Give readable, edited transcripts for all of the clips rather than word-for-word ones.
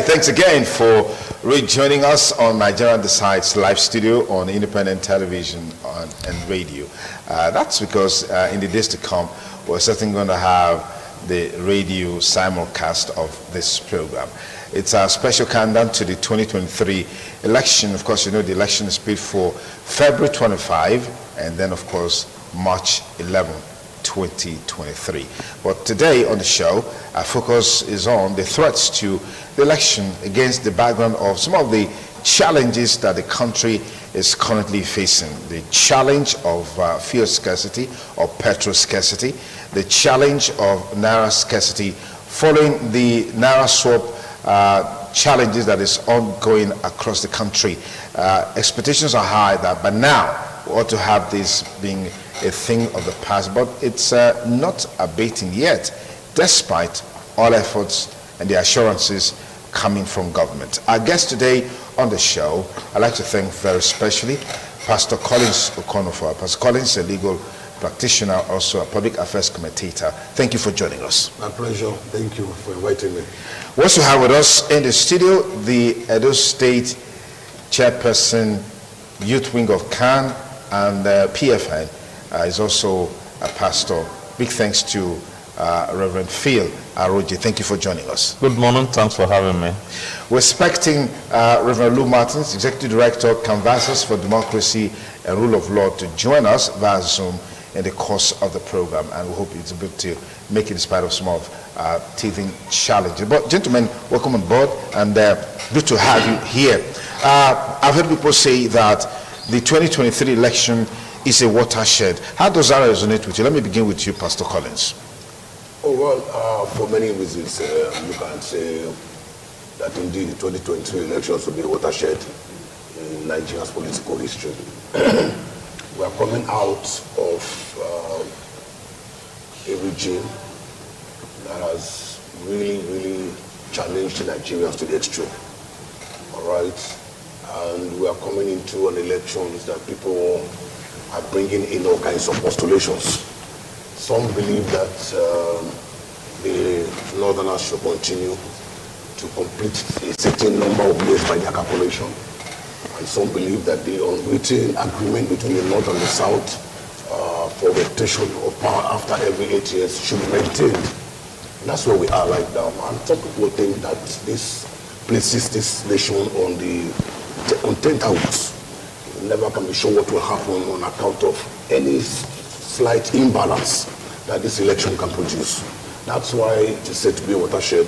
thanks again for rejoining us on Nigerian Decides live studio on independent television and radio. That's because in the days to come, we're certainly going to have the radio simulcast of this program. It's a special countdown to the 2023 election. Of course, you know the election is paid for February 25 and then, of course, March 11, 2023. But today on the show, our focus is on the threats to the election against the background of some of the challenges that the country is currently facing. The challenge of fuel scarcity or petrol scarcity, the challenge of naira scarcity following the naira swap challenges that is ongoing across the country. Expectations are high that by now we ought to have this being a thing of the past, but it's not abating yet, despite all efforts and the assurances coming from government. Our guest today on the show, I'd like to thank very specially Pastor Collins Okonofor. Pastor Collins is a legal practitioner, also a public affairs commentator. Thank you for joining us. My pleasure. Thank you for inviting me. We also have with us in the studio the Edo State Chairperson, Youth Wing of CAN, and PFN is also a pastor. Big thanks to Reverend Phil Aroji. Thank you for joining us. Good morning. Thanks for having me. We're expecting Reverend Lou Martins, Executive Director, Canvassers for Democracy and Rule of Law, to join us via Zoom in the course of the program, and we hope it's able to make it in spite of some of teething challenges. But gentlemen, welcome on board, and good to have you here. I've heard people say that the 2023 election is a watershed. How does that resonate with you? Let me begin with you, Pastor Collins. Oh, well, for many reasons, you can say that indeed the 2023 elections will be a watershed in Nigeria's political history. We are coming out of a regime that has really challenged Nigerians to the extreme. All right? And we are coming into an election that people are bringing in all kinds of postulations. Some believe that the Northerners should continue to complete a certain number of years by their calculation. And some believe that the unwritten agreement between the North and the South for rotation of power after every 8 years should be maintained. And that's where we are right now. And some people think that this places this nation on tenterhooks. You never can be sure what will happen on account of any slight imbalance that this election can produce. That's why it is said to be a watershed,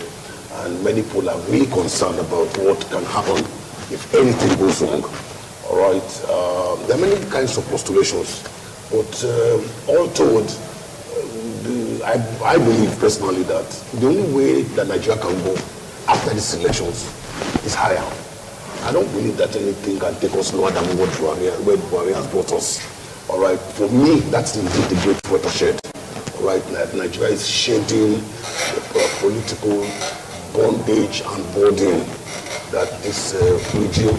and many people are really concerned about what can happen if anything goes wrong. All right, there are many kinds of postulations, but all told, I believe personally that the only way that Nigeria can go after these elections is higher. I don't believe that anything can take us lower than where Buhari has brought us. All right, for me, that's indeed the great watershed. All right, Nigeria is shedding the political bondage and burden that this regime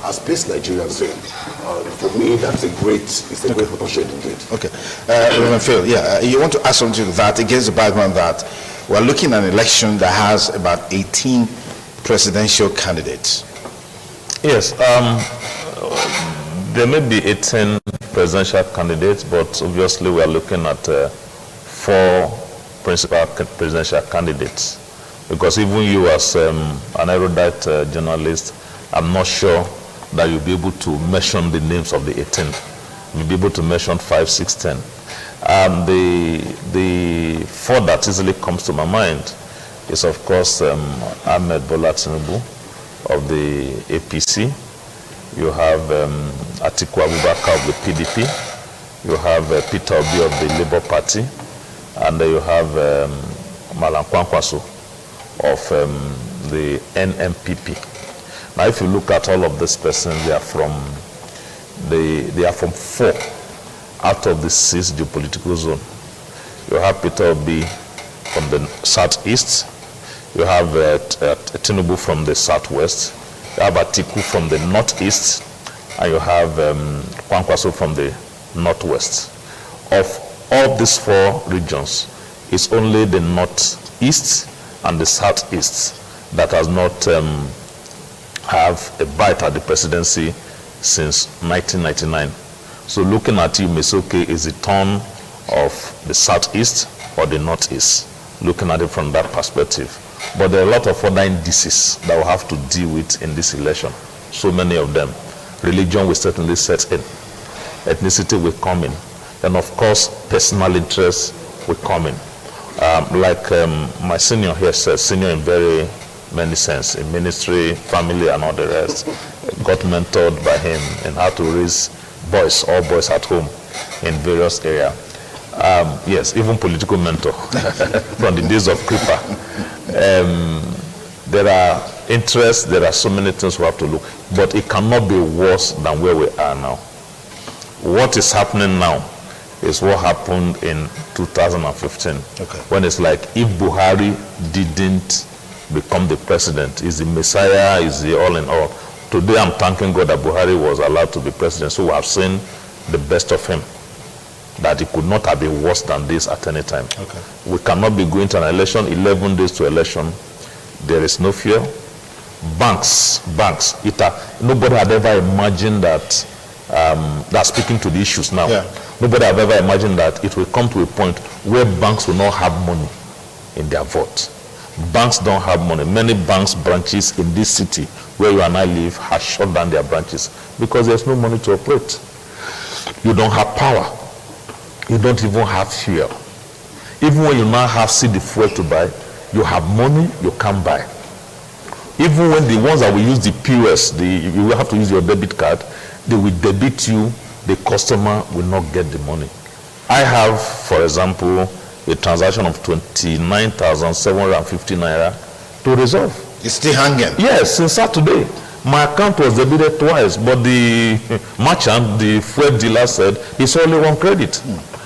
has placed Nigerians in. For me, that's a great watershed indeed. Okay, Reverend Phil, you want to add something to that against the background that we're looking at an election that has about 18 presidential candidates. Yes, there may be 18 presidential candidates, but obviously we are looking at 4 principal presidential candidates. Because even you as an erudite journalist, I'm not sure that you'll be able to mention the names of the 18. You'll be able to mention 5, 6, 10. The 4 that easily comes to my mind is, of course, Ahmed Bola Tinubu of the APC. You have Atiku Abubakar of the PDP. You have Peter Obi of the Labour Party. And you have Malam Kwankwaso of the NMPP. Now, if you look at all of these persons, they are from 4 out of the 6 geopolitical zone. You have Peter Obi from the southeast. You have Tinubu from the southwest. You have Atiku from the northeast, and you have Kwankwaso from the northwest. Of all these 4 regions, it's only the northeast and the southeast that has not have a bite at the presidency since 1999. So looking at you may say, okay, is it turn of the southeast or the northeast? Looking at it from that perspective. But there are a lot of other indices that we'll have to deal with in this election. So many of them. Religion will certainly set in. Ethnicity will come in. And of course, personal interests will come in. Like my senior here says, senior in very many sense, in ministry, family, and all the rest, got mentored by him in how to raise boys, all boys at home in various areas. Yes, even political mentor from the days of Kripa. There are interests, there are so many things we have to look, but it cannot be worse than where we are now. What is happening now is what happened in 2015, when it's like if Buhari didn't become the president, is the Messiah, is the all in all. Today I'm thanking God that Buhari was allowed to be president, so we have seen the best of him, that it could not have been worse than this at any time. We cannot be going to an election, 11 days to election. There is no fear. Banks, nobody had ever imagined that, that's speaking to the issues now. Nobody had ever imagined that it will come to a point where banks will not have money in their vote. Banks don't have money. Many banks branches in this city where you and I live have shut down their branches because there's no money to operate. You don't have power. You don't even have fuel. Even when you now have the fuel to buy, you have money you can't buy. Even when the ones that will use the POS, you will have to use your debit card, they will debit you, the customer will not get the money. I have, for example, a transaction of 29,750 naira to resolve. It's still hanging? Yes, since Saturday. My account was debited twice, but the merchant, the fuel dealer said it's only one credit.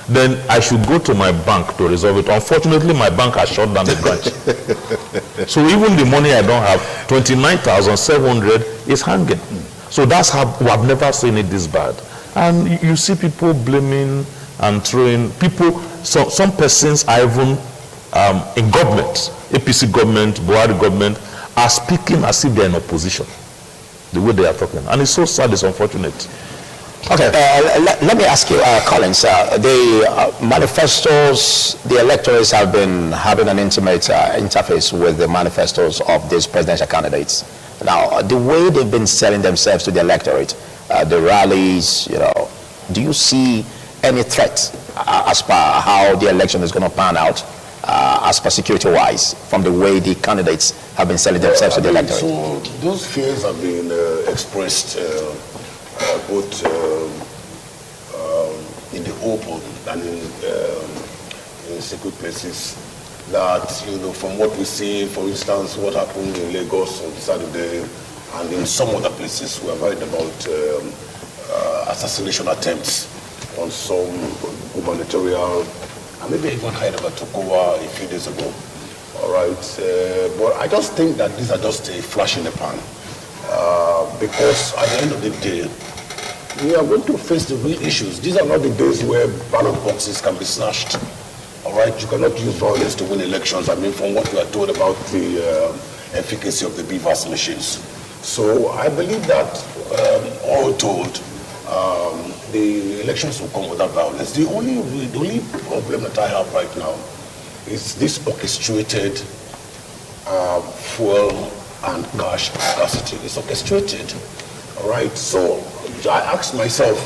Then I should go to my bank to resolve it. Unfortunately, my bank has shut down the branch. So even the money I don't have, 29,700 is hanging. So that's how we have never seen it this bad. And you see people blaming and throwing people. So some persons are even in government, APC government, Buhari government, are speaking as if they're in opposition, the way they are talking. And it's so sad, it's unfortunate. Okay, let me ask you, Collins, the manifestos, the electors have been having an intimate interface with the manifestos of these presidential candidates. Now, the way they've been selling themselves to the electorate, the rallies, do you see any threat as per how the election is going to pan out, as per security-wise, from the way the candidates have been selling themselves to the electorate? So those fears have been expressed both in the open and in secret places. That, from what we see, for instance, what happened in Lagos on Saturday, and in some other places, we have heard about assassination attempts on some gubernatorial, and maybe I even heard about Tokowa a few days ago. All right, but I just think that these are just a flash in the pan, because at the end of the day, we are going to face the real issues. These are not the days where ballot boxes can be snatched. All right, you cannot use violence to win elections. I mean, from what we are told about the efficacy of the BVAS machines. So I believe that, all told, the elections will come without violence. The only problem that I have right now is this orchestrated fuel and cash scarcity. It's orchestrated. All right, so I asked myself,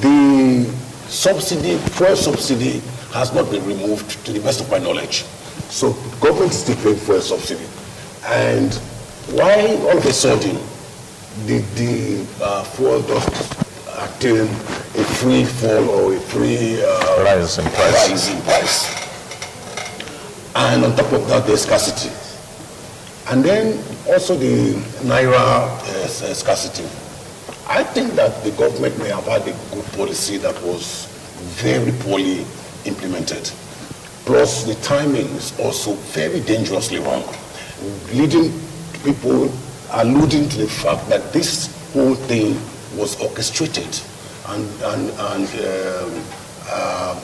the subsidy, fuel subsidy, has not been removed to the best of my knowledge. So government is still paying fuel subsidy. And why all of a sudden did the fuel just attain a free fall or a free rise in price? And on top of that, there's scarcity. And then also the Naira scarcity. I think that the government may have had a good policy that was very poorly implemented. Plus, the timing is also very dangerously wrong, leading people alluding to the fact that this whole thing was orchestrated and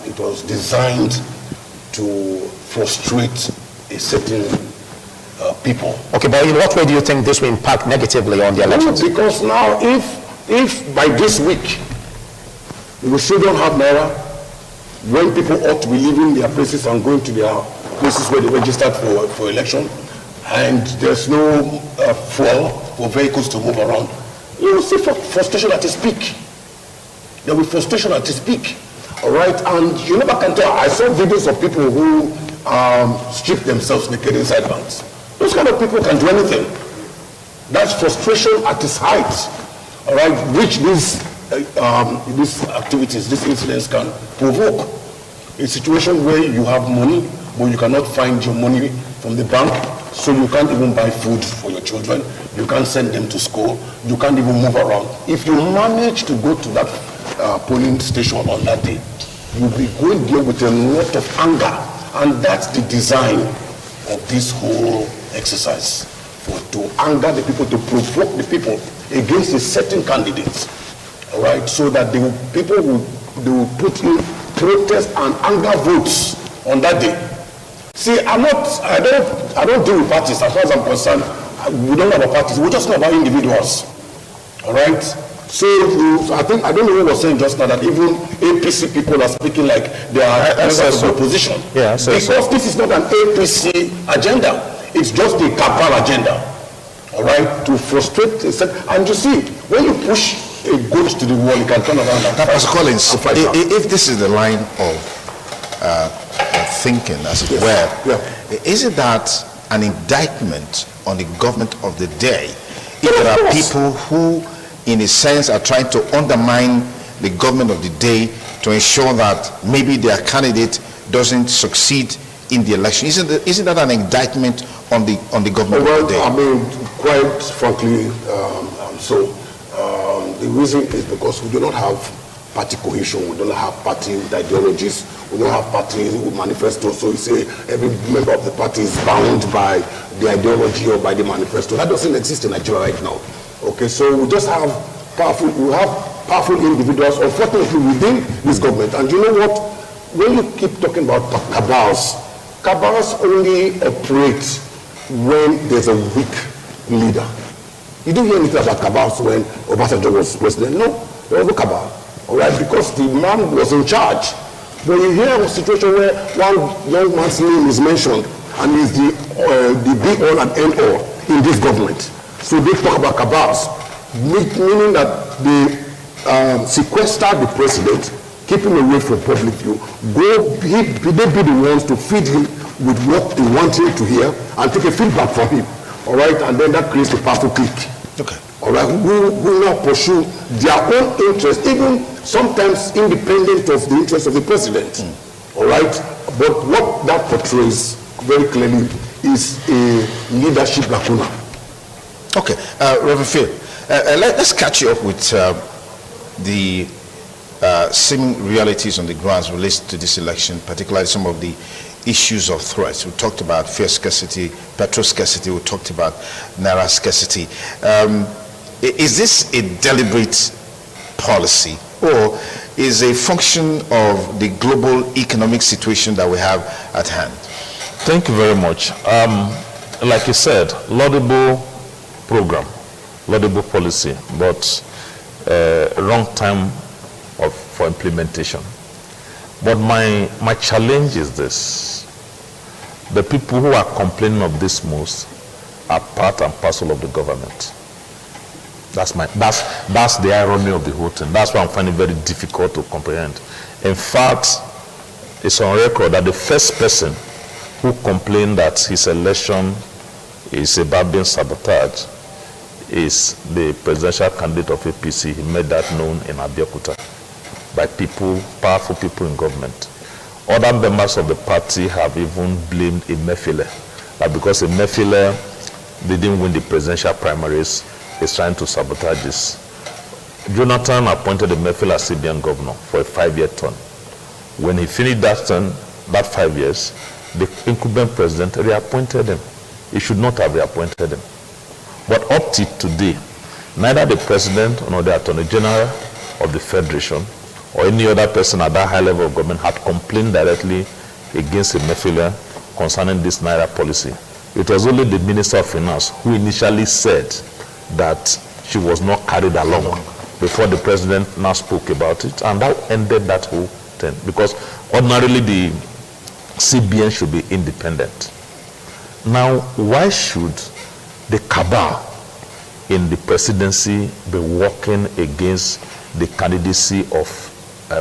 it was designed to frustrate a certain people. Okay, but in what way do you think this will impact negatively on the elections? Because now, if by this week we still don't have Naira, when people ought to be leaving their places and going to their places where they registered for election, and there's no fuel for vehicles to move around, you will see frustration at its peak. There will be frustration at its peak. All right, and you never can tell. I saw videos of people who strip themselves naked inside banks. Those kind of people can do anything. That's frustration at its height. All right, which these activities, these incidents can provoke. A situation where you have money, but you cannot find your money from the bank, so you can't even buy food for your children. You can't send them to school. You can't even move around. If you manage to go to that polling station on that day, you'll be going there with a lot of anger, and that's the design of this whole exercise, to anger the people, to provoke the people against a certain candidates. All right, so that they will put in protest and anger votes on that day. See, I don't deal with parties. As far as I'm concerned, we don't have parties. We just know about individuals. All right. So I don't know who was saying just now that even APC people are speaking like they are members of the opposition. Yeah, because this is not an APC agenda. It's just a cabal agenda. All right, to frustrate. And you see, when you push a goat to the wall, you can turn around and Pastor Collins, if this is the line of thinking, as it were, is it that an indictment on the government of the day if there are people who, in a sense, are trying to undermine the government of the day to ensure that maybe their candidate doesn't succeed in the election? Isn't that an indictment on the government of the day? I mean, quite frankly, the reason is because we do not have party cohesion, we don't have party ideologies, we don't have party manifestos. So you say every member of the party is bound by the ideology or by the manifesto. That doesn't exist in Nigeria right now. Okay, so we just have powerful individuals, unfortunately, within this government. And you know what? When you keep talking about cabals only operate when there's a weak leader. You don't hear anything about cabals when Obasanjo was president. No, there was no cabal. All right, because the man was in charge. When you hear a situation where one young man's name is mentioned and is the be-all and end-all in this government, so they talk about cabals, meaning that they sequester the president, keep him away from public view, they be the ones to feed him with what they want him to hear and take a feedback from him. All right, and then that creates a powerful clique. Okay. All right, who now pursue their own interests, even sometimes independent of the interests of the president. All right, but what that portrays very clearly is a leadership lacuna. Okay, Reverend Phil, let's catch you up with the seeming realities on the grounds related to this election, particularly some of the issues of threats. We talked about fuel scarcity, petrol scarcity, we talked about naira scarcity. Is this a deliberate policy or is a function of the global economic situation that we have at hand? Thank you very much. Like you said, laudable program, laudable policy, but wrong time for implementation. But my challenge is this. The people who are complaining of this most are part and parcel of the government. That's the irony of the whole thing. That's why I'm finding it very difficult to comprehend. In fact, it's on record that the first person who complained that his election is about being sabotaged is the presidential candidate of APC. He made that known in Abeokuta by people, powerful people in government. Other members of the party have even blamed Emefiele, that because Emefiele didn't win the presidential primaries, he's trying to sabotage this. Jonathan appointed Emefiele as CBN governor for a 5-year term. When he finished that term, that 5 years, the incumbent president reappointed him. He should not have reappointed him. But up to today, neither the president nor the attorney general of the federation or any other person at that high level of government had complained directly against Emefiele concerning this naira policy. it was only the Minister of Finance who initially said that she was not carried along before the president now spoke about it, and that ended that whole thing. Because ordinarily the CBN should be independent. Now, why should the cabal in the presidency be working against the candidacy of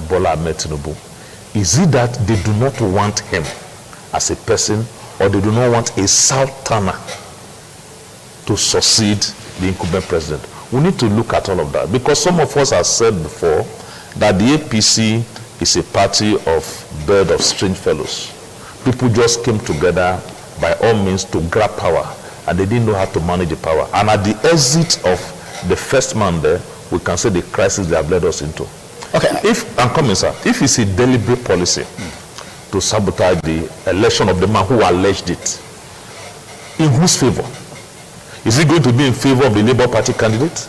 Bola Ahmed Tinubu? Is it that they do not want him as a person, or they do not want a sultana to succeed the incumbent president? We need to look at all of that, because some of us have said before that the APC is a party of bird of strange fellows. People just came together by all means to grab power, and they didn't know how to manage the power. And at the exit of the first man there, we can say the crisis they have led us into. Okay. I'm coming, sir. If it's a deliberate policy to sabotage the election of the man who alleged it, in whose favor? Is it going to be in favor of the Labour Party candidate?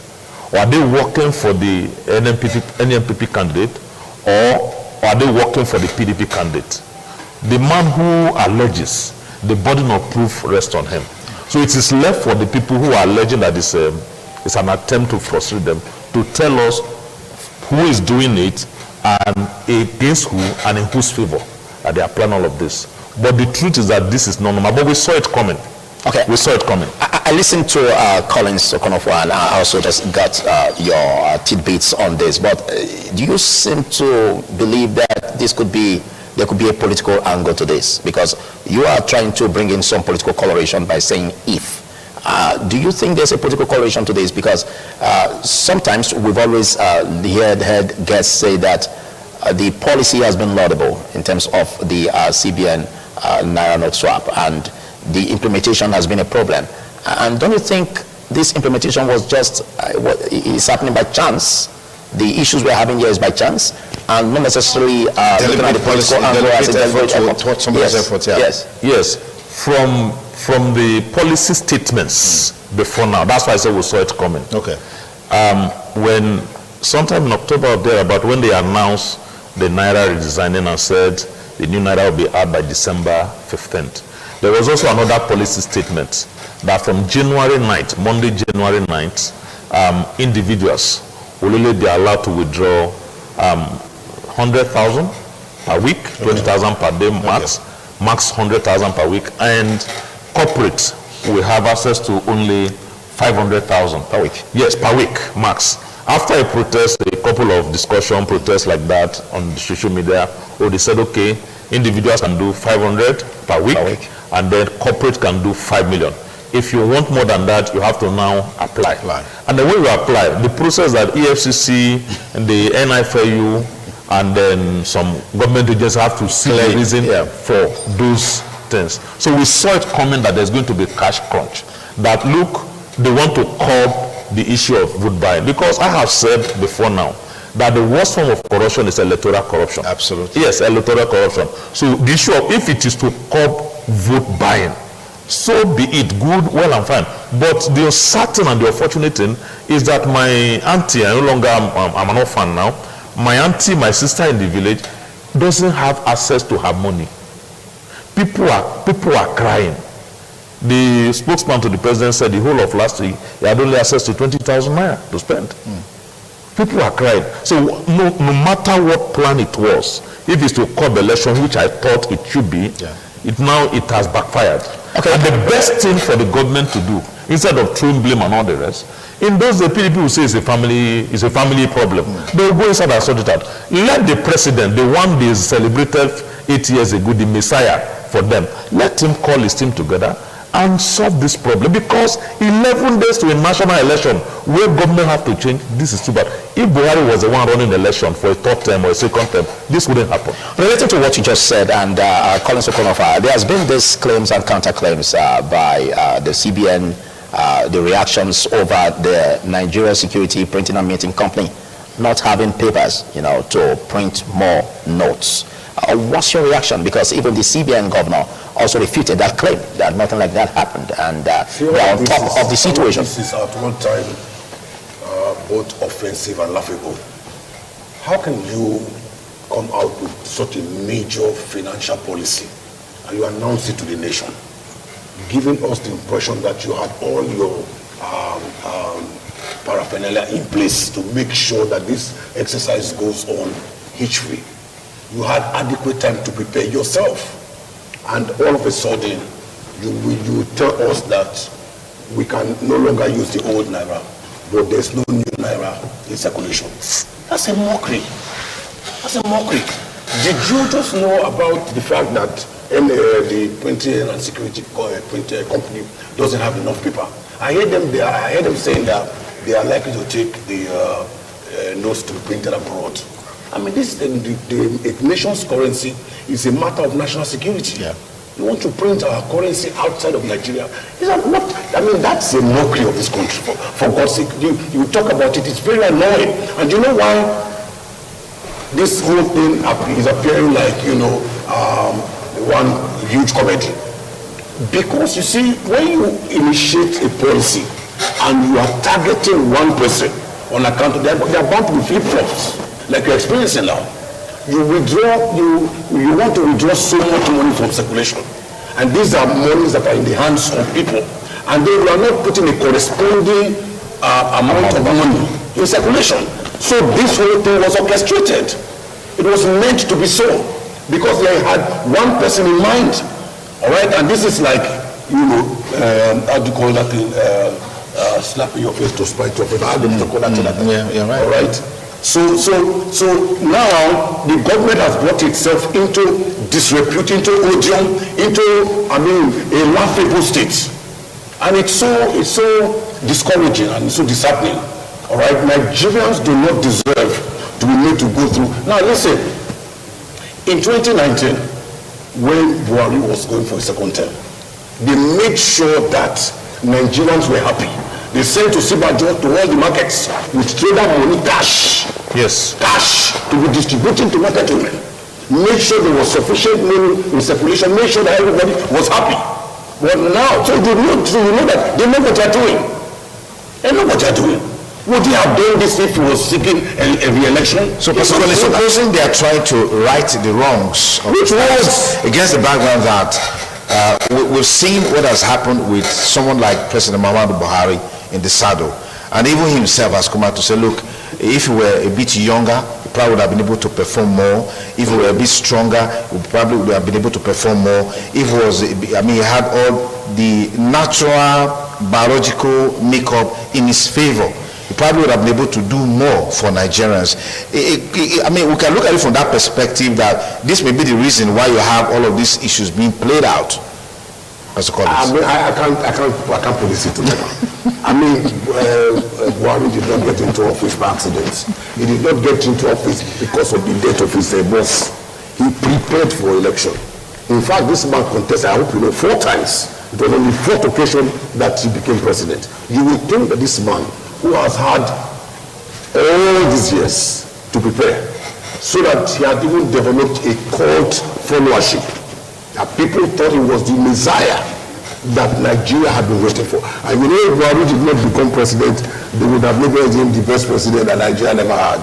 Or are they working for the NMPP candidate? Or are they working for the PDP candidate? The man who alleges, the burden of proof rests on him. So it is left for the people who are alleging that it's an attempt to frustrate them to tell us who is doing it and against who and in whose favor that they are planning all of this. But the truth is that this is not normal. But we saw it coming. Okay. We saw it coming. I listened to Collins Okonofo, and I also just got your tidbits on this. But do you seem to believe that there could be a political angle to this? Because you are trying to bring in some political coloration by saying if. Do you think there's a political coloration to this? Because sometimes we've always heard guests say that the policy has been laudable in terms of the CBN Naira note swap, and the implementation has been a problem. And don't you think this implementation was just is happening by chance? The issues we're having here is by chance, and not necessarily looking at the political angle as a deliberate effort. Yes. From the policy statements before now, that's why I said we saw it coming. Okay. When sometime in October or thereabout, when they announced the Naira redesigning and said the new Naira will be out by December 15th, there was also another policy statement that from January 9th, Monday, January 9th, individuals will only be allowed to withdraw 100,000 per week, 20,000 per day max, max 100,000 per week, and corporates will have access to only 500,000 per week. Yes, per week, max. After a protest, a couple of discussion protests like that on social media, they said, okay, individuals can do 500 per week, and then corporate can do 5 million. If you want more than that, you have to now apply. And the way you apply, the process that EFCC and the NIFAU and then some government agencies have to see the reason for those things. So we saw it coming that there's going to be cash crunch. That look, they want to curb the issue of vote buying. Because I have said before now that the worst form of corruption is electoral corruption. Absolutely. Yes, electoral corruption. So the issue of if it is to curb vote buying, so be it, good, well and fine. But the uncertain and the unfortunate thing is that my auntie, I'm an orphan now, my auntie, my sister in the village, doesn't have access to her money. People are crying. The spokesman to the president said the whole of last week he had only access to 20,000 naira to spend. People are crying. So no matter what plan it was, if it's to curb election, which I thought it should be, it has backfired. Okay. And the best thing for the government to do, instead of throwing blame and all the rest, in those the PDP will say it's a family problem. They'll go inside and sort it out. Let the president, the one they celebrated 8 years ago, the Messiah for them, let him call his team together and solve this problem. Because 11 days to a national election where government have to change, this is too bad. If Buhari was the one running the election for a third term or a second term, this wouldn't happen. Related to what you just said, and Collins Okonofo, there has been these claims and counterclaims by the CBN, the reactions over the Nigeria Security Printing and Minting Company not having papers, to print more notes. What's your reaction? Because even the CBN governor also refuted that claim that nothing like that happened, and they're on top of the situation. This is at one time both offensive and laughable. How can you come out with such a major financial policy and you announce it to the nation? giving us the impression that you had all your paraphernalia in place to make sure that this exercise goes on each week. You had adequate time to prepare yourself. And all of a sudden, you tell us that we can no longer use the old Naira, but there's no new Naira in circulation. That's a mockery. That's a mockery. Did you just know about the fact that the printing and security company doesn't have enough paper? I heard them saying that they are likely to take the notes to be printed abroad. I mean, this the nation's currency is a matter of national security. Yeah. You want to print our currency outside of Nigeria? That's a mockery of this country. For God's sake, you talk about it, it's very annoying. And you know why this whole thing is appearing like, one huge comedy? Because you see, when you initiate a policy and you are targeting one person on account of that, they are bound to be flip-flops, like you're experiencing now. You want to withdraw so much money from circulation. And these are monies that are in the hands of people. And they are not putting a corresponding amount of money in circulation. So this whole thing was orchestrated. It was meant to be so. Because they had one person in mind. All right? And this is like, how do you call that thing? Slapping your face to spite your face. How do you call that thing? Yeah, you're right. All right? So now the government has brought itself into disrepute, into odium, into a laughable state, and it's so discouraging and so disheartening. All right, Nigerians do not deserve to be made to go through. Now listen, in 2019, when Buhari was going for a second term, they made sure that Nigerians were happy. They sent to Sibajo to all the markets with trader money, cash. Yes. Cash to be distributed to market women. Make sure there was sufficient money in circulation. Make sure that everybody was happy. But now, so you know that they know what they're doing. They know what they're doing. Would he have done this if he was seeking a re-election? So, supposing they are trying to right the wrongs of Which was against the background that we've seen what has happened with someone like President Muhammadu Buhari in the saddle, and even himself has come out to say, look, if he were a bit younger, he probably would have been able to perform more. If he were a bit stronger, he probably would have been able to perform more. If he was, he had all the natural biological makeup in his favor, he probably would have been able to do more for Nigerians. We can look at it from that perspective, that this may be the reason why you have all of these issues being played out. I can't put this together. Buhari did not get into office by accident. He did not get into office because of the death of his boss. He prepared for election. In fact, this man contested, I hope you know, 4 times. It was on the 4th occasion that he became president. You will think that this man, who has had all these years to prepare, so that he had even developed a cult followership, that people thought he was the Messiah that Nigeria had been waiting for. And you know, if Buhari did not become president, they would have made him the best president that Nigeria never had.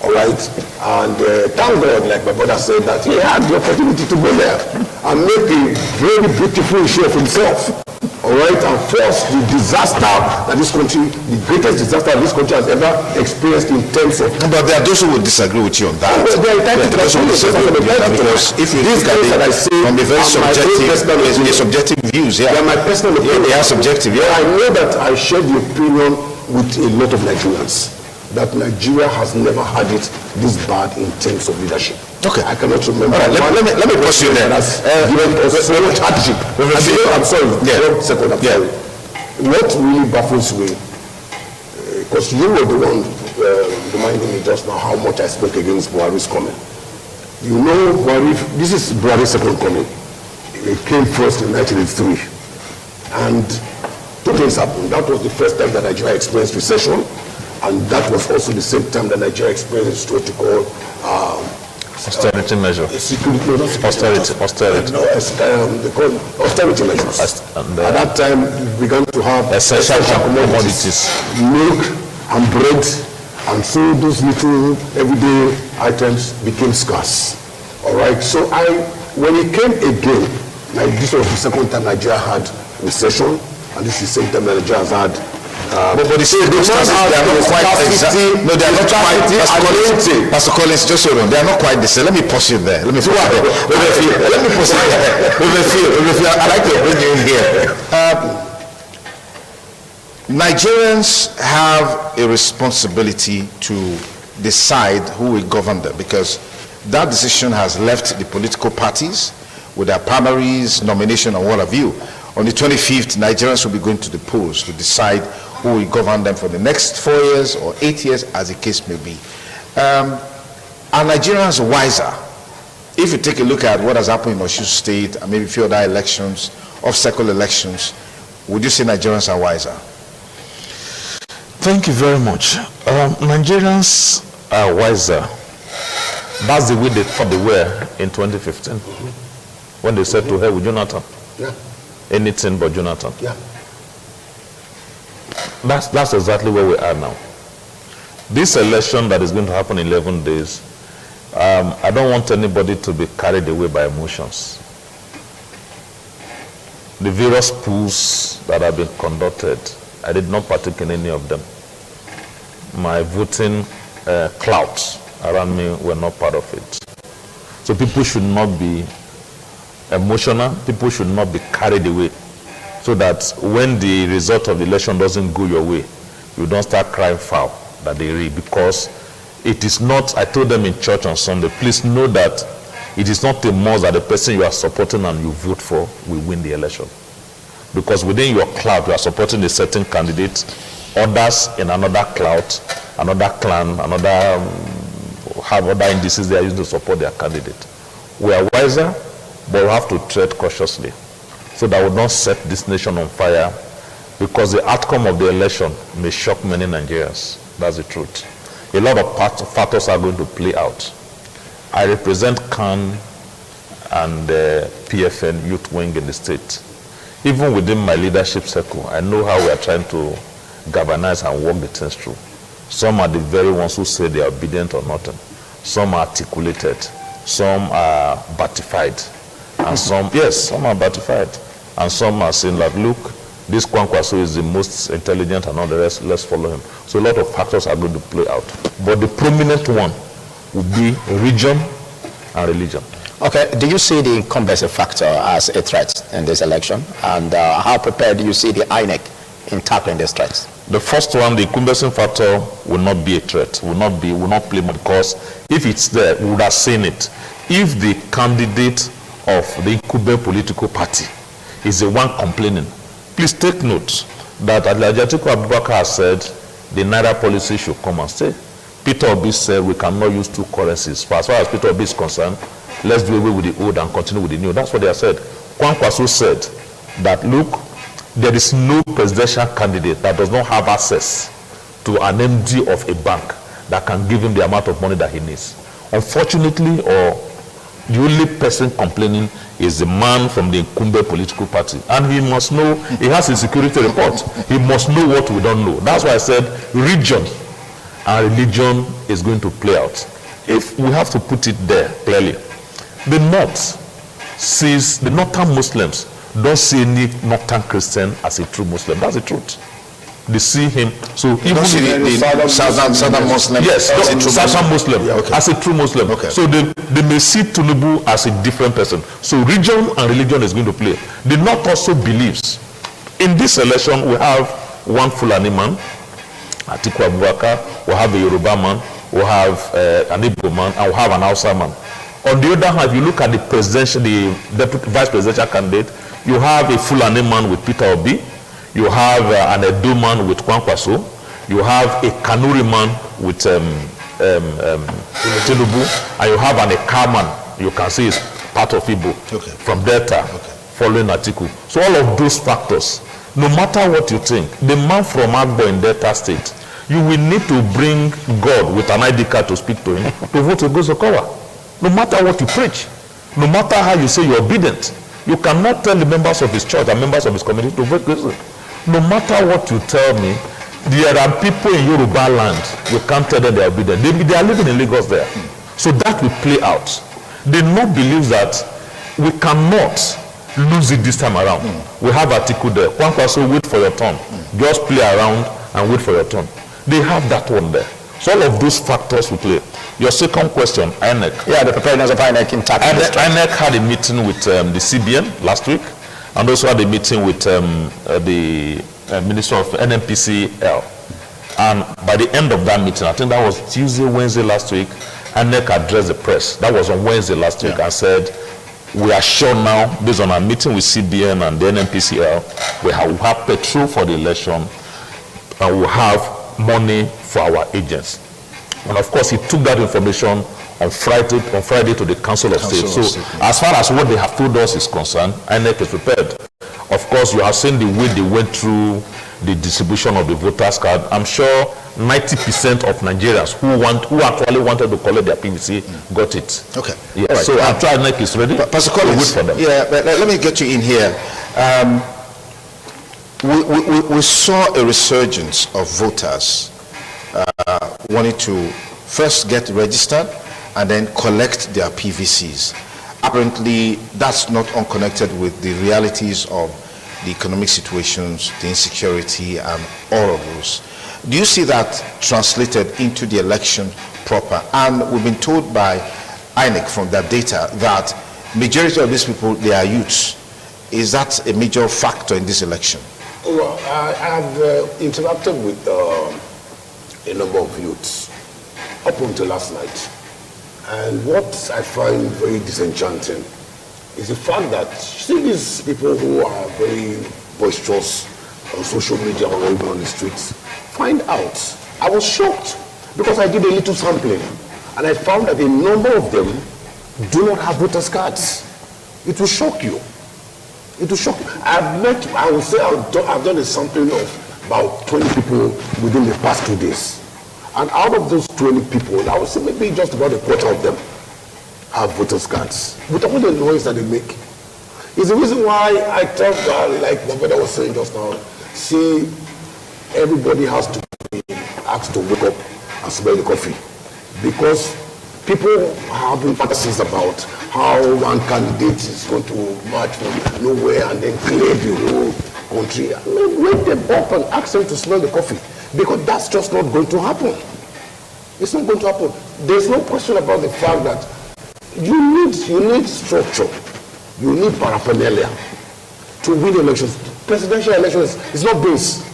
All right? And thank God, like my brother said, that he had the opportunity to go there and make a very beautiful show of himself. All right? And force the disaster that this country, the greatest disaster this country has ever experienced in terms of... But there are those who would disagree with you on that. Because if you look at it from the very subjective views, yeah. They are my personal opinion. They are subjective, yeah. I know that I share the opinion with a lot of Nigerians that Nigeria has never had it this bad in terms of leadership. Okay. I cannot remember. All right, let me pause you there. Given us so much hardship. I'm sorry. Yeah. 1 second. I'm sorry. What really baffles me, because you were the one reminding me just now how much I spoke against Buhari's coming. You know, Buhari, this is Buhari's second coming. It came first in 1983. And 2 things happened. That was the first time that Nigeria experienced recession. And that was also the same time that Nigeria experienced what you call austerity measure. Austerity. Austerity. They call austerity measures. At that time, we began to have essential commodities, milk and bread, and so those little everyday items became scarce. All right. So when he came again this was the second time Nigeria had recession, and this is the same time that Nigeria has had. But the circumstances, they are not quite exact. No, they are not quite. Pastor Collins, just hold on. They are not quite the same. Let me pause you there. Let me pause you there. Let me pause you there. I like to bring you in here. Nigerians have a responsibility to decide who will govern them, because that decision has left the political parties with their primaries, nomination, and what have you. On the 25th, Nigerians will be going to the polls to decide who will govern them for the next 4 years or 8 years, as the case may be. Are Nigerians wiser? If you take a look at what has happened in Osun State and maybe a few other elections, off-cycle elections, would you say Nigerians are wiser? Thank you very much. Nigerians are wiser. That's the way they thought they were in 2015, when they said to hell with Jonathan. Yeah. Anything but Jonathan. Yeah. That's exactly where we are now. This election that is going to happen in 11 days, I don't want anybody to be carried away by emotions. The various polls that have been conducted, I did not partake in any of them. My voting clouds around me were not part of it. So people should not be emotional. People should not be carried away, so that when the result of the election doesn't go your way, you don't start crying foul that they read, because it is not, I told them in church on Sunday, please know that it is not a must that the person you are supporting and you vote for will win the election. Because within your cloud, you are supporting a certain candidate, others in another cloud, another clan, have other indices they are using to support their candidate. We are wiser, but we have to tread cautiously, so that we don't set this nation on fire, because the outcome of the election may shock many Nigerians. That's the truth. A lot of factors are going to play out. I represent CAN and PFN youth wing in the state. Even within my leadership circle, I know how we are trying to galvanize and work the things through. Some are the very ones who say they are obedient or nothing. Some are articulated. Some are batified. And some are batified. And some are saying like, look, this Kwankwaso is the most intelligent and all the rest, let's follow him. So a lot of factors are going to play out. But the prominent one would be region and religion. Okay, do you see the incumbency factor as a threat in this election? And how prepared do you see the INEC in tackling this threat? The first one, the incumbency factor, will not be a threat, will not play much, because if it's there, we would have seen it. If the candidate of the incumbent political party is the one complaining, please take note that Atiku Abubakar has said the Naira policy should come and stay. Peter Obi said we cannot use two currencies. For as far as Peter Obi is concerned, let's do away with the old and continue with the new. That's what they have said. Kwankwaso said that, look, there is no presidential candidate that does not have access to an MD of a bank that can give him the amount of money that he needs. Unfortunately, or the only person complaining is the man from the incumbent political party. And he must know, he has a security report. He must know what we don't know. That's why I said region and religion is going to play out. If we have to put it there clearly, the North sees, the Northern Muslims don't see any Northern Christian as a true Muslim. That's the truth. They see him. So even the Southern Muslim, yes, Southern Muslim, as a true Muslim. Okay. So they may see Tinubu as a different person. So region and religion is going to play. The North also believes. In this election, we have one Fulani man, Atiku Abubakar, we have a Yoruba man, we have an Igbo man, and we have an Hausa man. On the other hand, if you look at the deputy vice presidential candidate, you have a Fulani man with Peter Obi, you have an Edo man with Kwankwaso, you have a Kanuri man with Tinubu, and you have an Eka man, you can see is part of Igbo, from Delta, following Atiku. So all of those factors, no matter what you think, the man from Agbo in Delta State, you will need to bring God with an ID card to speak to him to vote with Gozokowa. No matter what you preach, no matter how you say you're obedient, you cannot tell the members of his church and members of his community to vote Gozo. No matter what you tell me, there are people in Yoruba land, you can't tell them they're obedient. They are living in Lagos there. So that will play out. They not believe that we cannot lose it this time around. We have article there. One person wait for your turn. Just play around and wait for your turn. They have that one there. So all of those factors will play. Your second question, INEC. Yeah, the preparedness of INEC in tax. INEC had a meeting with the CBN last week, and also had a meeting with the Minister of NNPCL. And by the end of that meeting, I think that was Tuesday, Wednesday last week, INEC addressed the press. That was on Wednesday last week, and said, we are sure now, based on our meeting with CBN and the NNPCL, we have petrol for the election, and we have money for our agents. And of course, he took that information on Friday to the Council of State. So as far as what they have told us is concerned, INEC is prepared. Of course, you have seen the way they went through the distribution of the voters card. I'm sure 90% of Nigerians who actually wanted to collect their PVC got it. Okay. Yeah. Right. So I'm sure INEC is ready. Pastor Collins, for them. yeah, but let me get you in here. We saw a resurgence of voters wanting to first get registered and then collect their PVCs. Apparently, that's not unconnected with the realities of the economic situations, the insecurity, and all of those. Do you see that translated into the election proper? And we've been told by INEC from that data that majority of these people, they are youths. Is that a major factor in this election? Well, I have interacted with a number of youths up until last night. And what I find very disenchanting is the fact that, you see, these people who are very boisterous on social media or even on the streets, find out. I was shocked because I did a little sampling and I found that a number of them do not have voters cards. It will shock you. It will shock you. I would say I've done a sampling of about 20 people within the past 2 days. And out of those 20 people, I would say maybe just about a quarter of them have voters cards. With all the noise that they make. It's the reason why I thought that, like my brother was saying just now, see, everybody has to be asked to wake up and smell the coffee. Because people are having fantasies about how one candidate is going to march from nowhere and then clear the whole country. I mean, wake them up and ask them to smell the coffee. Because that's just not going to happen. It's not going to happen. There's no question about the fact that you need structure. You need paraphernalia to win elections. Presidential elections is not base.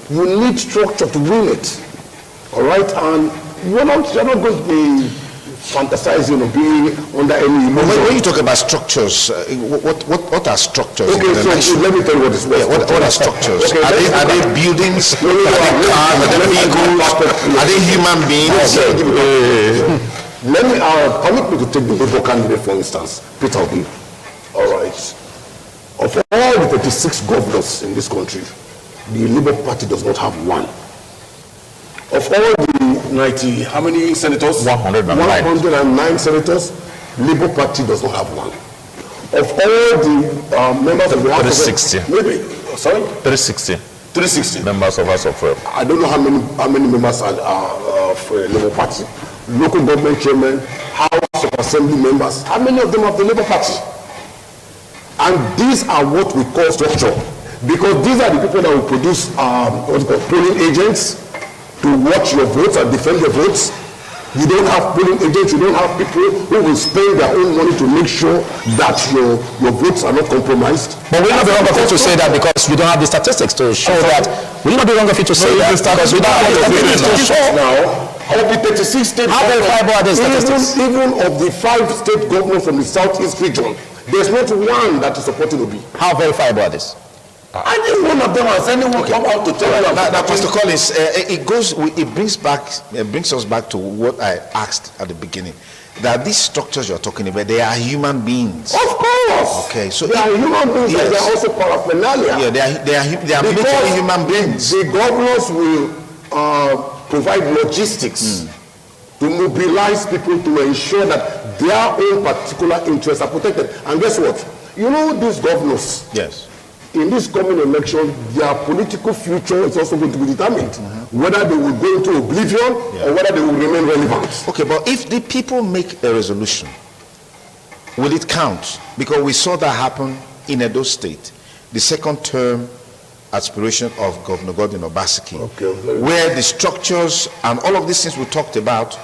You need structure to win it. All right? And you're not going to be fantasizing or being under any emotion. When you talk about structures, what are structures? Okay, so let me tell you what is what are structures? Okay, are they buildings? Are they cars? Are they vehicles? Are they human beings? Let me permit me to take the Labour candidate, for instance, Peter Obi. All right. Of all the 36 governors in this country, the Labour Party does not have one. Of all the 90, how many senators? 109. 109 senators, Labour Party does not have one. Of all the members of the House, 360. Maybe, sorry? 360. 360. Members of House of Rep. I don't know how many members are of Labour Party. Local government chairman, House of Assembly members. How many of them have the Labour Party? And these are what we call structure. Because these are the people that will produce polling agents to watch your votes and defend your votes. You don't have polling agents, you don't have people who will spend their own money to make sure that your votes are not compromised. But will it not be wrong of you to say that because we don't have the statistics to show that? Will it not be wrong of you to say that because we don't have the statistics to show? Now, of the 36 state How verifiable are these statistics? Even of the 5 state governors from the southeast region, there's not one that is supporting Obi. How verifiable are these? I think one of them has anyone come out to tell you. Now, Pastor Collins, it brings us back to what I asked at the beginning. That these structures you're talking about, they are human beings. Of course. Okay, so they are human beings, yes. and they are also paraphernalia. Yeah, they are literally human beings. The governors will provide logistics to mobilize people to ensure that their own particular interests are protected. And guess what? You know these governors. Yes. In this coming election, their political future is also going to be determined. Whether they will go into oblivion or whether they will remain relevant. Okay, but if the people make a resolution, will it count? Because we saw that happen in Edo State, the second term aspiration of Governor Godwin Obaseki, where the structures and all of these things we talked about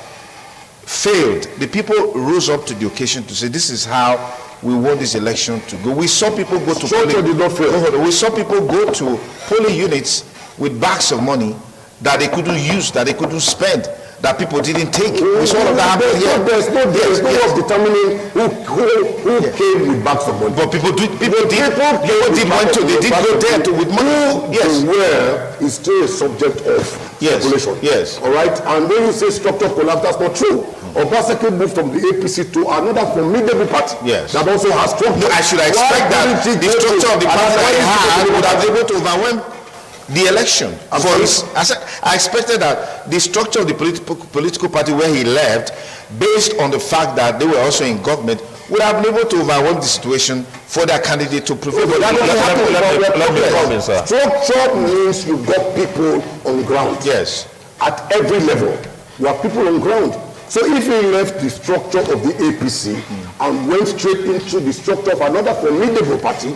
failed. The people rose up to the occasion to say, this is how we want this election to go. We saw people go to we saw people go to polling units with bags of money that they couldn't use, that they couldn't spend, that people didn't take. We saw that happen here. There's no way of determining who came with bags of money. But people did went to, they did go there to with money. Yes. Where is still a subject of speculation. Yes. All right. And when you say structure collapse, that's not true. Obaseki moved from the APC to another formidable party. Yes. That also has structure. I should expect that the structure of the party that he had would have been able to overwhelm the election. I expected that the structure of the political party where he left, based on the fact that they were also in government, would have been able to overwhelm the situation for their candidate to prevail. But let me come in, sir. Structure means you've got people on ground. Yes. At every level, you have people on ground. So if he left the structure of the APC and went straight into the structure of another formidable party,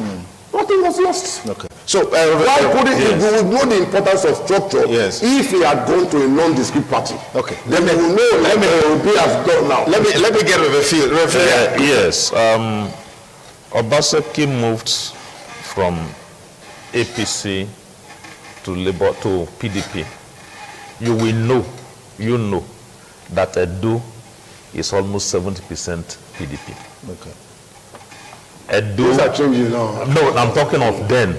nothing was lost. Okay. So why couldn't he would know the importance of structure if he had gone to a non-discrete party? Okay. Let me be as done now. Let me get a feel. Yes. Obaseki moved from APC to Labour to PDP. You know that Edo is almost 70% PDP. Okay. Edo, things are changing now. No, I'm talking of then.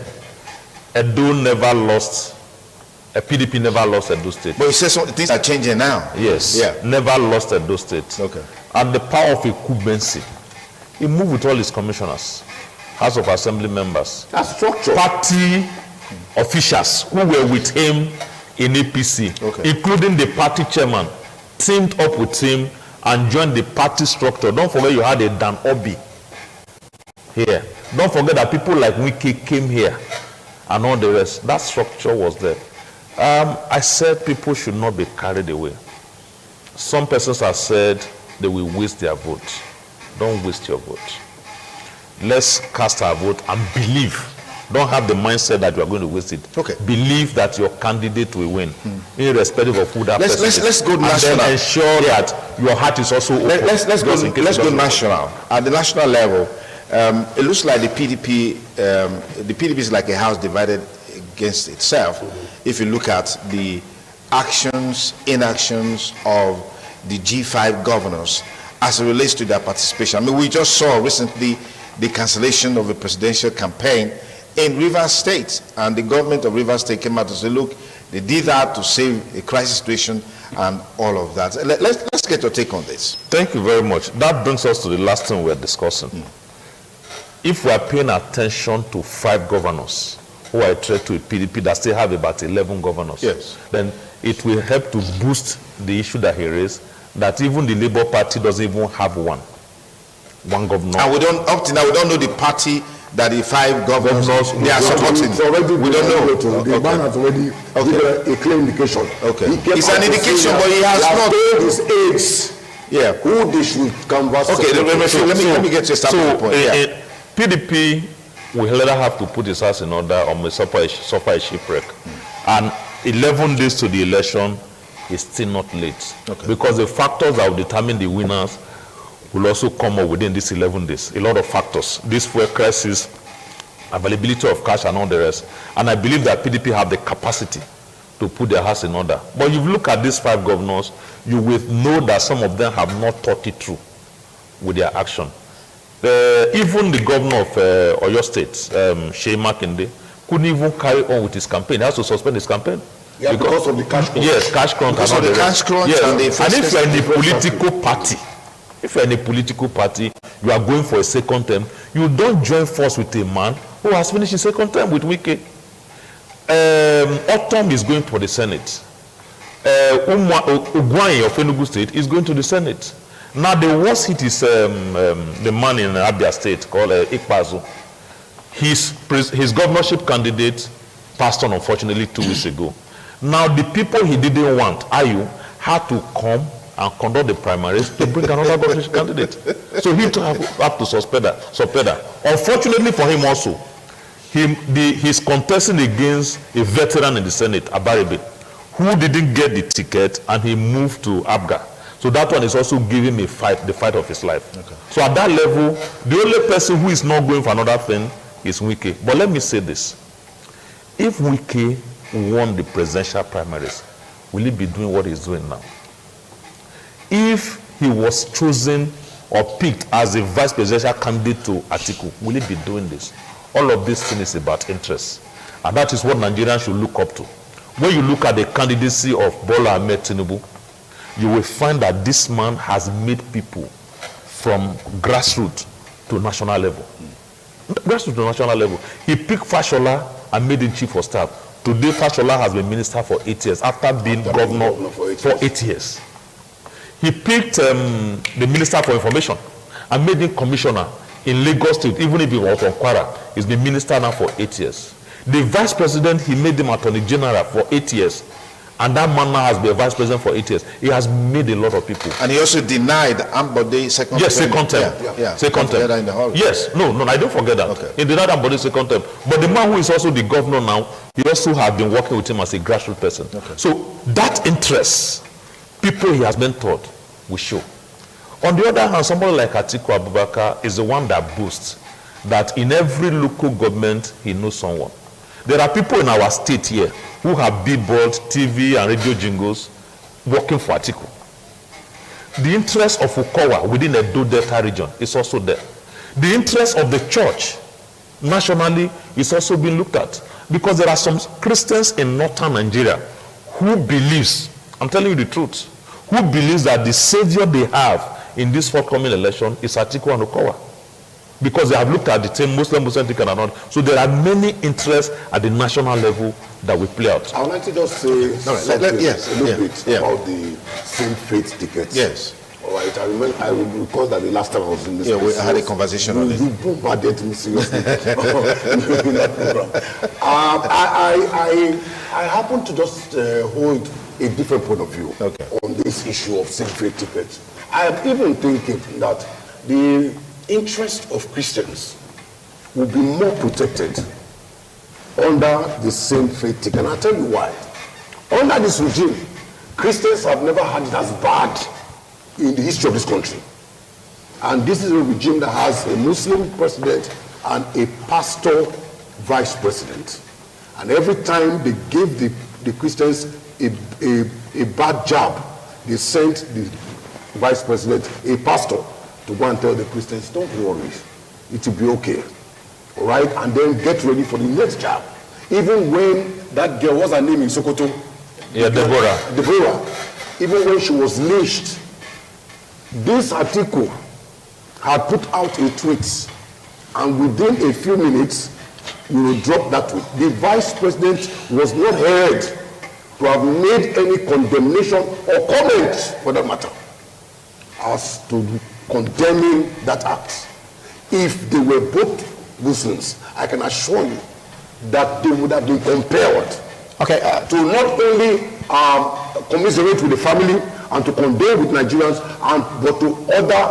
Edo never lost, PDP never lost Edo State. But you say things are changing now. Yes. Yeah. Never lost Edo State. Okay. And the power of incumbency, he moved with all his commissioners, House of Assembly members, that's structure. Party officials who were with him in APC, including the party chairman, teamed up with him and joined the party structure. Don't forget you had a Dan Obi here. Don't forget that people like Wiki came here and all the rest. That structure was there. I said people should not be carried away. Some persons have said they will waste their vote. Don't waste your vote. Let's cast our vote and believe. Don't have the mindset that you are going to waste it. Okay. Believe that your candidate will win, irrespective of who that person is. Let's go national. And then ensure that your heart is also open. Let's go national. At the national level, it looks like the PDP is like a house divided against itself. If you look at the actions, inactions of the G5 governors as it relates to their participation. I mean, we just saw recently the cancellation of a presidential campaign in Rivers State, and the government of Rivers State came out to say, look, they did that to save a crisis situation and all of that. Let's get your take on this. Thank you very much. That brings us to the last thing we're discussing. If we are paying attention to 5 governors who are a threat to a PDP that still have about 11 governors, then it will help to boost the issue that he raised, that even the Labour Party doesn't even have one governor. And up to now, we don't know the party that the 5 governors they are supporting. We don't know. The man has already given a clear indication. Okay. It's an indication, but he has not told his aides who they should canvass. Okay, let me get to a starting point. PDP will either have to put his house in order or may suffer a shipwreck. And 11 days to the election is still not late. Because the factors that will determine the winners will also come up within these 11 days. A lot of factors. This fuel crisis, availability of cash and all the rest. And I believe that PDP have the capacity to put their house in order. But if you look at these 5 governors, you will know that some of them have not thought it through with their action. Even the governor of Oyo State, Shea Makinde, couldn't even carry on with his campaign. He has to suspend his campaign. Yeah, because of the cash crunch. Yes, cash crunch. Because of the cash crunch and the and if you're in the political party, you are going for a second term, you don't join force with a man who has finished his second term with Wike. Autumn is going for the Senate. Ugwanye of Enugu State is going to the Senate. Now the worst hit is the man in Abia State called Ikpazu. His governorship candidate passed on, unfortunately, 2 weeks ago. Now the people he didn't want, Ayu, had to come and conduct the primaries to bring another governorship candidate. So he have to suspend that. Unfortunately for him also, he's contesting against a veteran in the Senate, Abaribe, who didn't get the ticket and he moved to Abga. So that one is also giving him the fight of his life. Okay. So at that level, the only person who is not going for another thing is Wike. But let me say this. If Wike won the presidential primaries, will he be doing what he's doing now? If he was chosen or picked as a vice presidential candidate to Atiku, will he be doing this? All of this thing is about interest. And that is what Nigerians should look up to. When you look at the candidacy of Bola Ahmed Tinubu, you will find that this man has made people from grassroots to national level. Grassroots to national level. He picked Fashola and made him chief of staff. Today, Fashola has been minister for 8 years after being governor for 8 years. He picked the minister for information and made him commissioner in Lagos State, even if he was from Kwara. He's been minister now for 8 years. The vice president, he made him attorney general for 8 years. And that man now has been a vice president for 8 years. He has made a lot of people. And he also denied Ambode second term. Yes, second term. Yeah. Second term. In the hall. Yes, no, I don't forget that. Okay. He denied Ambode second term. But the man who is also the governor now, he also has been working with him as a grassroots person. Okay. So that interest, people he has been taught, will show. On the other hand, somebody like Atiku Abubakar is the one that boasts that in every local government, he knows someone. There are people in our state here who have billboards, TV and radio jingles working for Atiku. The interest of Ukowa within the Edo Delta region is also there. The interest of the church nationally is also being looked at, because there are some Christians in northern Nigeria who believes, I'm telling you the truth, who believes that the savior they have in this forthcoming election is Atiku and Ukowa. Because they have looked at the same Muslim thing and not. So there are many interests at the national level that we play out. I would like to just say a little bit about the same faith tickets. Yes. All right. I recall that the last time I was in this place, we had a conversation on it. You bombarded me seriously in that program. I happen to just hold a different point of view on this issue of same faith tickets. I am even thinking that the interest of Christians will be more protected under the same faith ticket. And I'll tell you why. Under this regime, Christians have never had it as bad in the history of this country. And this is a regime that has a Muslim president and a pastor vice president. And every time they gave the Christians a bad jab, they sent the vice president, a pastor, to go and tell the Christians, don't worry, it will be okay. All right? And then get ready for the next job. Even when that girl, what's her name in Sokoto? Yeah, Deborah. Even when she was lynched, this Atiku had put out a tweet, and within a few minutes, we will drop that tweet. The vice president was not heard to have made any condemnation or comment, for that matter, as to condemning that act. If they were both Muslims, I can assure you that they would have been compelled to not only commiserate with the family and to condemn with Nigerians, but to order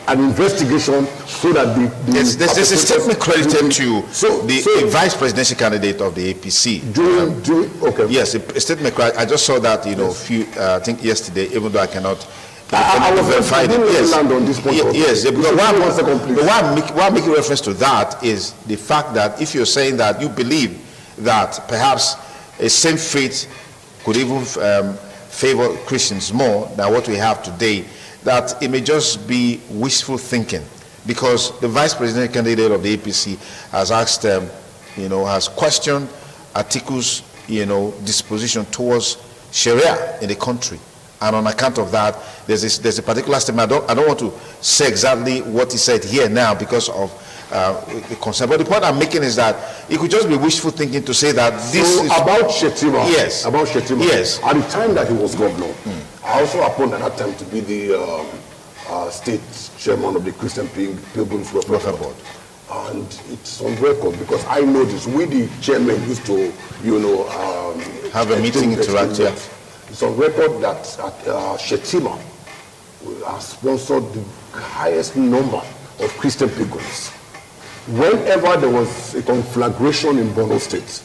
an investigation so that there's a statement credited to the vice presidential candidate of the APC. Yes, a statement. I just saw that, I think yesterday, even though I cannot. I was verified. Yes, land on this point. Yes, why I'm making reference to that is the fact that if you're saying that you believe that perhaps a same faith could even favor Christians more than what we have today, that it may just be wishful thinking, because the vice president candidate of the APC has asked has questioned Atiku's disposition towards Sharia in the country. And on account of that, there's a particular statement. I don't want to say exactly what he said here now because of the concern. But the point I'm making is that it could just be wishful thinking to say that this is about Shetima. Yes. About Shetima. Yes. At the time that he was governor, I also happened at that time to be the state chairman of the Christian Pilgrims Welfare Board. And it's on record because I know this. We, the chairman, used to, have a meeting interactive. It's on record that Shetima has sponsored the highest number of Christian pilgrims. Whenever there was a conflagration in Borno State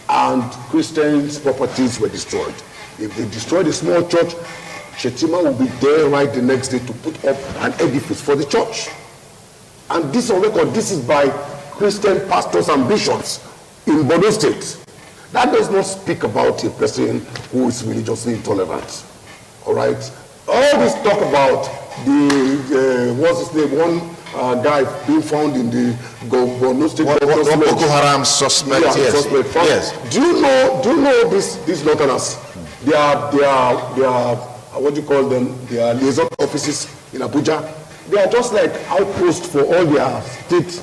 and Christians' properties were destroyed, if they destroyed a small church, Shetima will be there right the next day to put up an edifice for the church. And this on record, this is by Christian pastors and bishops in Borno State. That does not speak about a person who is religiously intolerant. All right? All this talk about what's his name, one guy being found in the Borno State. Boko Haram suspect, yeah, yes. Suspect. Yes. Do you know these northerners? They are what do you call them? They are liaison offices in Abuja. They are just like outposts for all their state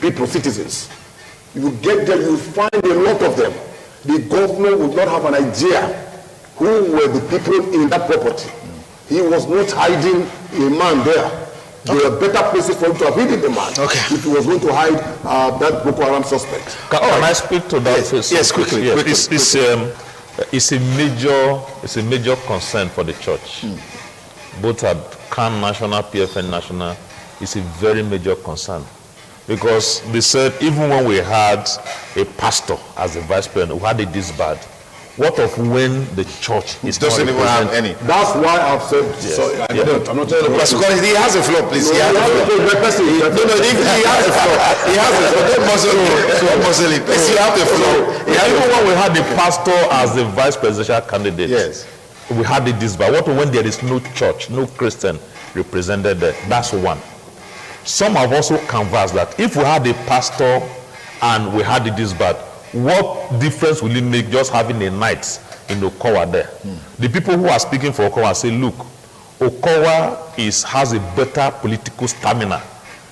people, citizens. You get them, you find a lot of them. The governor would not have an idea who were the people in that property. He was not hiding a man there. There are better places for him to have hidden the man if he was going to hide that Boko Haram suspect. Can I speak to that? Yes, quickly. Yes. It's a major concern for the church. Both at CAN National, PFN National, it's a very major concern. Because they said even when we had a pastor as a vice president, we had it this bad. What of when the church is doesn't even have any? That's why I've said. Yes. Sorry, I'm not telling you. Because he has a floor, please. He has a floor. He has a floor. He has a floor. Don't muzzle it. Please, you have the floor. Even when we had the pastor as the vice presidential candidate, yes, we had it this bad. What when there is no church, no Christian represented there? That's one. Some have also canvassed that if we had a pastor and we had it this bad, what difference will it make just having a night in Okowa there? The people who are speaking for Okowa say, look, Okowa has a better political stamina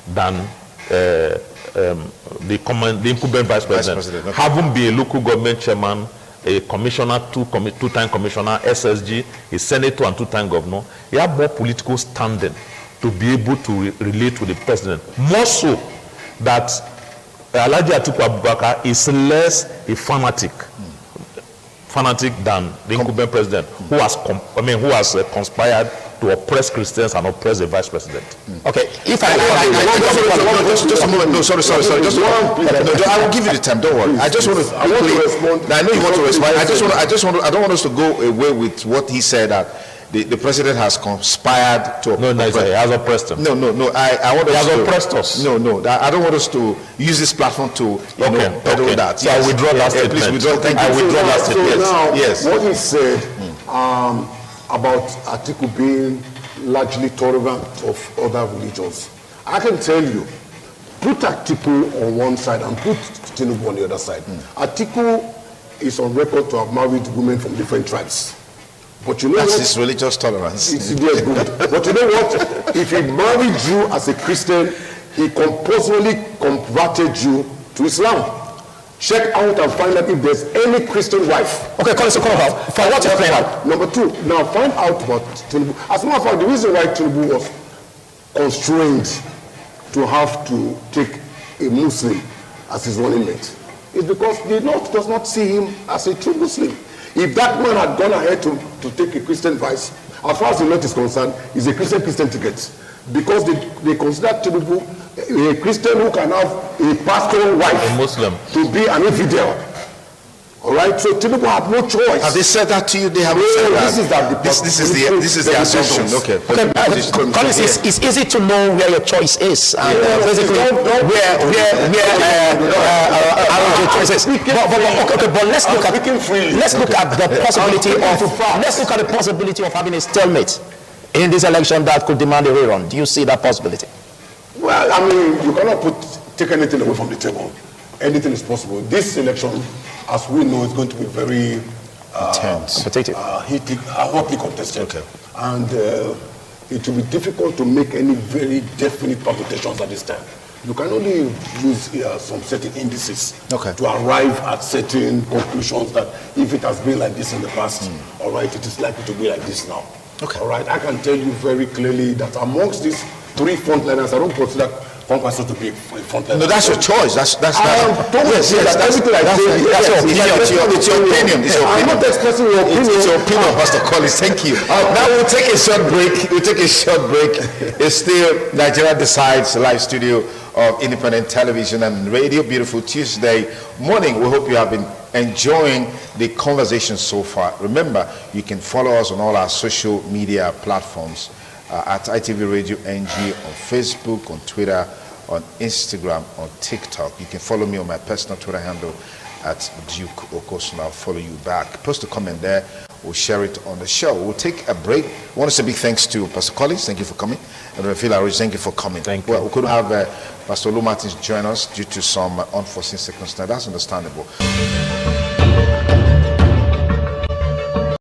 than the incumbent vice president. Okay. Having been a local government chairman, a commissioner, two-time commissioner, SSG, a senator and two-time governor, he had more political standing to be able to relate with the president. More so that Alhaji Atiku Abubakar is less a fanatic than the incumbent president, who has conspired to oppress Christians and oppress the vice president. Okay, if just a moment. No, sorry. Just I will give you the time. Don't worry. I just want to. I know you want to respond. I don't want us to go away with what he said that the president has conspired to. No, he has oppressed him. No. I want us to. He has oppressed us. No. I don't want us to use this platform to peddle that. So I withdraw that statement. Please withdraw. Thank you. I withdraw that statement. Yes. What he said about Atiku being largely tolerant of other religions, I can tell you, put Atiku on one side and put Tinubu on the other side. Atiku is on record to have married women from different tribes. But you know that's what? his religious tolerance. It's good. But you know what? If he married you as a Christian, he compulsorily converted you to Islam. Check out and find out if there's any Christian wife. Okay, come out. For what you're playing out. Number two, now find out about Tinubu. As a matter of fact, the reason why Tinubu was constrained to have to take a Muslim as his running mate is because the North does not see him as a true Muslim. If that man had gone ahead to take a Christian vice, as far as the North is concerned, is a Christian ticket. Because they consider Tinubu a Christian who can have a pastoral wife, a Muslim, to be an infidel. All right, so Tinubu had no choice. Have they said that to you? They haven't said that. This is the assumption. Okay. Collins, it's easy to know where your choice is. Basically, where your choice is. But let's look at the possibility of having a stalemate in this election that could demand a rerun. Do you see that possibility? Well, I mean, you cannot take anything away from the table. Anything is possible. This election, as we know, is going to be very intense, competitive, heated, hotly contested. Okay. And it will be difficult to make any very definite permutations at this time. You can only use some certain indices to arrive at certain conclusions that if it has been like this in the past, all right, it is likely to be like this now. Okay. All right, I can tell you very clearly that amongst these three frontliners, I don't consider one person to be in front of No, that's your choice. That's everything I say. That's your opinion. It's your opinion. It's your I'm opinion. not expressing your opinion. It's your opinion, Pastor Collins. Thank you. Now we'll take a short break. It's still Nigeria Decides live studio of independent television and radio. Beautiful Tuesday morning. We hope you have been enjoying the conversation so far. Remember, you can follow us on all our social media platforms at ITV Radio NG on Facebook, on Twitter, on Instagram, on TikTok. You can follow me on my personal Twitter handle at Duke Okosun. I'll follow you back. Post a comment there. We'll share it on the show. We'll take a break. I want to say big thanks to Pastor Collins. Thank you for coming. And Rafila Rich, thank you for coming. Thank you. Well, we couldn't have Pastor Lou Martins join us due to some unforeseen circumstances. That's understandable.